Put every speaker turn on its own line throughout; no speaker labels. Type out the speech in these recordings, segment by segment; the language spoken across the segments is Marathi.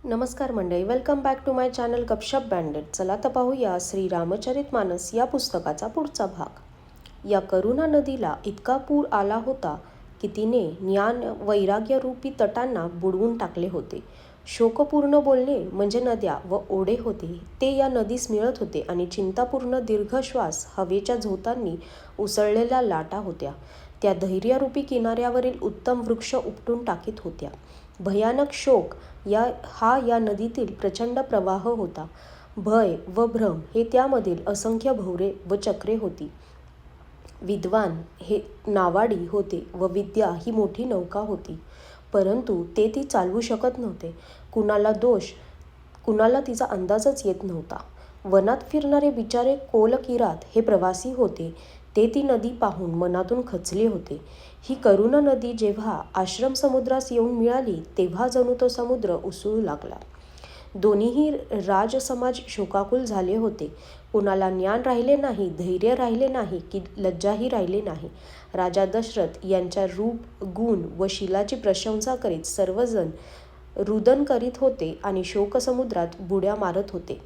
नमस्कार मंडळी, welcome back to my channel गपशप बँडेड. चला तर पाहूया श्री रामचरितमानस या पुस्तकाचा पुढचा भाग. या करुणा नदीला इतका पूर आला होता की तिने ज्ञान वैराग्य रूपी तटांना बुडवून टाकले होते. शोकपूर्ण बोलणे म्हणजे नद्या व ओढे होते ते या नदीस मिळत होते आणि चिंतापूर्ण दीर्घश्वास हवेच्या झोतांनी उसळलेल्या लाटा होत्या. त्या धैर्यरूपी किनाऱ्यावरील उत्तम वृक्ष उपटून टाकीत होत्या. भयानक शोक या नदीतील प्रचंड प्रवाह होता. भय व भ्रम हे त्यामधील असंख्य भोवरे व चक्रे होती. विद्वान हे नावाडी होते व विद्या ही मोठी नौका होती, परंतु ते ती चालवू शकत नव्हते. कुणाला तिचा अंदाजच येत नव्हता. वनात फिरणारे बिचारे कोलकिरात हे प्रवासी होते. ते ती नदी पाहून मनातून खचले होते. ही करुण नदी जेव्हा आश्रम समुद्रास येऊन मिळाली तेव्हा जणू तो समुद्र उसळू लागला. दोन्हीही राजसमाज शोकाकुल झाले होते. कुणाला ज्ञान राहिले नाही, धैर्य राहिले नाही की लज्जाही राहिली नाही. राजा दशरथ यांच्या रूप, गुण व शीलाची प्रशंसा करीत सर्वजण रुदन करीत होते आणि शोकसमुद्रात बुड्या मारत होते.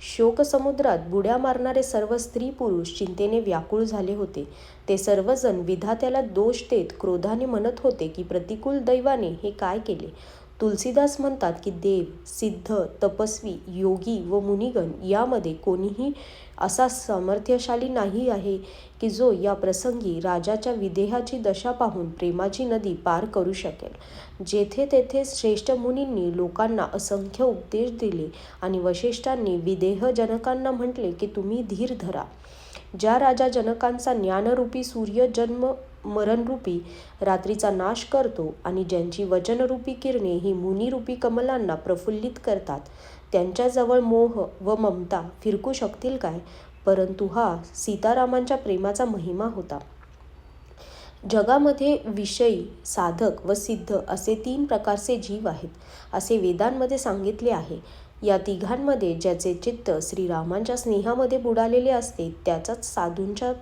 शोकसमुद्रात बुड्या मारणारे सर्व स्त्री पुरुष चिंतेने व्याकुळ झाले होते. ते सर्वजण विधात्याला दोष देत क्रोधाने म्हणत होते की प्रतिकूल दैवाने हे काय केले. तुलसीदास म्हणतात की देव, सिद्ध, तपस्वी, योगी व मुनिगण यामध्ये कोणीही असा सामर्थ्यशाली नाही आहे की जो या प्रसंगी राजाच्या विदेहाची दशा पाहून प्रेमाची नदी पार करू शकेल. जेथे तेथे श्रेष्ठ मुनींनी लोकांना असंख्य उपदेश दिले आणि वसिष्ठांनी विदेह जनकांना म्हटले की तुम्ही धीर धरा. ज्या राजा जनकांचा ज्ञानरूपी सूर्य जन्म मरणरूपी रात्रीचा नाश करतो आणि ज्यांची वचनरूपी किरणे ही मुनिरूपी कमलांना प्रफुल्लित करतात, त्यांच्याजवळ मोह व ममता फिरकू शकतील काय? परंतु हा सीतारामांच्या प्रेमाचा महिमा होता. जगामध्ये विषयी, साधक व सिद्ध असे 3 प्रकारचे जीव आहेत असे वेदांमध्ये सांगितले आहे. या तिघांमध्ये ज्याचे चित्त श्रीरामांच्या स्नेहामध्ये बुडालेले असते त्याचाच साधूंच्या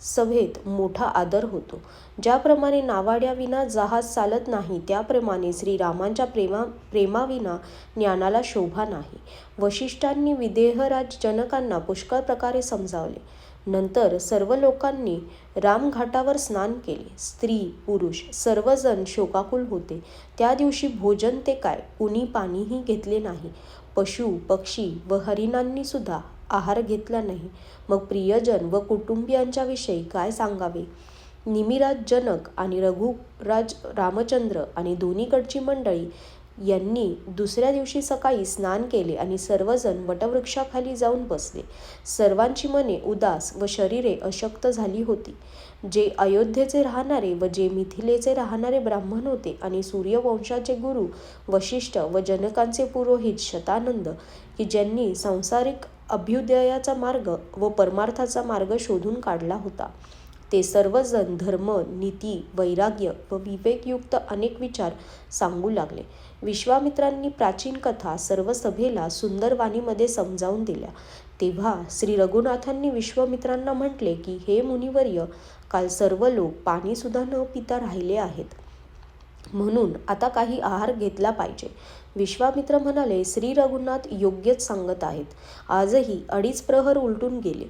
सभेत मोठा आदर होतो. ज्याप्रमाणे नावाड्याविना जहाज चालत नाही त्याप्रमाणे श्रीरामांच्या प्रेमाविना ज्ञानाला शोभा नाही. वसिष्ठांनी विदेहराज जनकांना पुष्कळ प्रकारे समजावले. नंतर सर्व लोकांनी रामघाटावर स्नान केले. स्त्री पुरुष सर्वजण शोकाकुल होते. त्या दिवशी भोजन ते काय, कुणी पाणीही घेतले नाही. पशु पक्षी व हरिणांनी सुद्धा आहार घेतला नाही. मग प्रियजन व कुटुंबियांच्या विषयी काय सांगावे. निमिराज जनक आणि रघुराज रामचंद्र आणि दोन्हीकडची मंडळी यांनी दुसऱ्या दिवशी सकाळी स्नान केले आणि सर्वजण वटवृक्षाखाली जाऊन बसले. सर्वांची मने उदास व शरीरे अशक्त झाली होती. जे अयोध्येचे राहणारे व जे मिथिलेचे राहणारे ब्राह्मण होते आणि सूर्यवंशाचे गुरु वसिष्ठ व जनकांचे पुरोहित शतानंद की ज्यांनी सांसारिक अभ्युदयाचा मार्ग व परमार्थाचा मार्ग शोधून काढला होता, ते सर्वजण धर्म, नीती, वैराग्य व विवेकयुक्त अनेक विचार सांगू लागले. विश्वामित्रांनी प्राचीन कथा सर्व सभेला सुंदर वाणीमध्ये समजावून दिल्या. तेव्हा श्री रघुनाथांनी विश्वामित्रांना म्हटले की हे मुनिवर्य, काल सर्व लोक पाणीसुद्धा न पिता राहिले आहेत, म्हणून आता काही आहार घेतला पाहिजे. विश्वामित्र म्हणाले, श्री रघुनाथ योग्यच सांगत आहेत. आजही 2.5 प्रहर उलटून गेले.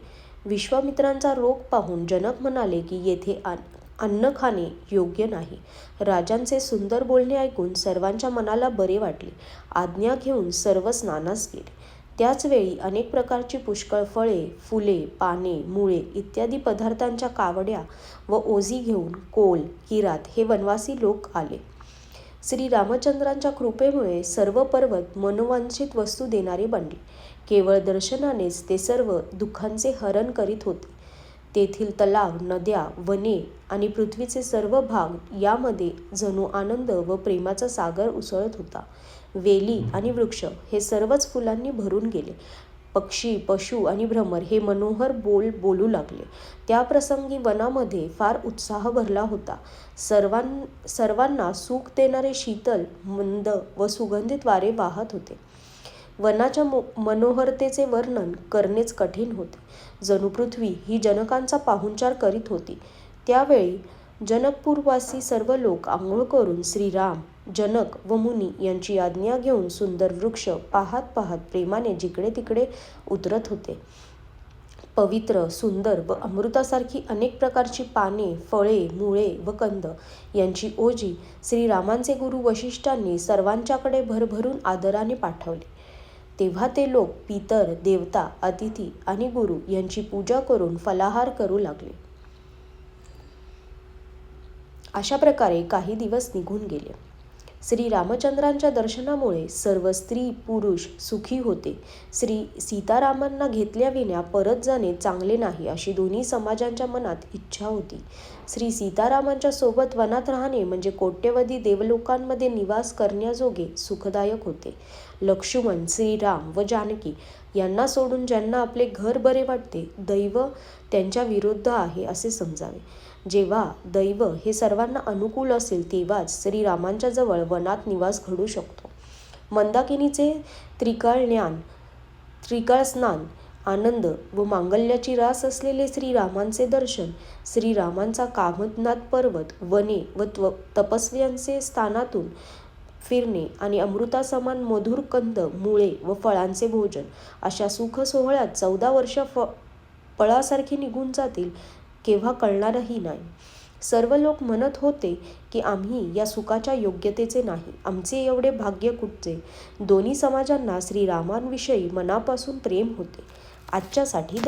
विश्वामित्रांचा रोग पाहून जनक म्हणाले की येथे अन्न खाणे योग्य नाही. राजांचे सुंदर बोलणे ऐकून सर्वांच्या मनाला बरे वाटले. आज्ञा घेऊन सर्व स्नानास गेले. त्याच वेळी अनेक प्रकारची पुष्कळ फळे, फुले, पाने, मुळे इत्यादी पदार्थांच्या कावड्या व ओझी घेऊन कोल, किरात हे वनवासी लोक आले. श्री रामचंद्रांच्या कृपेमुळे सर्व पर्वत मनोवांछित वस्तू देणारे बनले. केवळ दर्शनानेच ते सर्व दुःखांचे हरण करीत होते. तेथील तलाव, नद्या, वने आणि पृथ्वीचे सर्व भाग यामध्ये जणू आनंद व प्रेमाचा सागर उसळत होता. वेली आणि वृक्ष हे सर्वच फुलांनी भरून गेले. पक्षी, पशु आणि भ्रमर हे मनोहर बोलू लागले. त्या प्रसंगी वनामध्ये फार उत्साह भरला होता. सर्वांना सुख देणारे शीतल, मंद व सुगंधित वारे वाहत होते. वनाच्या मनोहरतेचे वर्णन करणेच कठीण होते. जणू पृथ्वी ही जनकांचा पाहुणचार करीत होती. त्यावेळी जनकपूरवासी सर्व लोक आंघोळ करून श्रीराम, जनक व मुनी यांची आज्ञा घेऊन सुंदर वृक्ष पाहत पाहत प्रेमाने जिकडे तिकडे उतरत होते. पवित्र, सुंदर व अमृतासारखी अनेक प्रकारची पाने, फळे, मुळे व कंद यांची ओजी श्रीरामांचे गुरु वशिष्ठांनी सर्वांच्याकडे भरभरून आदराने पाठवली. तेव्हा ते लोक पितर, देवता, अतिथी आणि गुरु यांची पूजा करून फलाहार करू लागले. अशा प्रकारे काही दिवस निघून गेले. श्री रामचंद्रांच्या दर्शनामुळे सर्व स्त्री पुरुष सुखी होते. श्री सीतारामांना घेतल्याविना परत जाणे चांगले नाही अशी दोन्ही समाजांच्या मनात इच्छा होती. श्री सीतारामांच्या सोबत वनात राहणे म्हणजे कोट्यवधी देवलोकांमध्ये निवास करण्याजोगे सुखदायक होते. लक्ष्मण, श्रीराम व जानकी यांना सोडून ज्यांना आपले घर बरे वाटते, दैव त्यांच्या विरुद्ध आहे असे समजावे. जेव्हा दैव हे सर्वांना अनुकूल असेल तेव्हाच श्रीरामांच्या जवळ वनात निवास घडू शकतो. मंदाकिनीचे त्रिकाळ स्नान, आनंद व मांगल्याची रास असलेले श्रीरामांचे दर्शन, श्रीरामांचा कामदनाथ पर्वत, वने व तपस्व्यांचे स्थानातून फिरणे आणि अमृतासमान मधुर कंद, मुळे व फळांचे भोजन अशा सुख सोहळ्यात 14 वर्ष पळासारखी निघून जातील केव्हा कळणारही नाही. सर्व लोक म्हणत होते की आम्ही या सुखाच्या योग्यतेचे नाही, आमचे एवढे भाग्य कुठचे. दोन्ही समाजांना श्रीरामांविषयी मनापासून प्रेम होते. आजच्यासाठी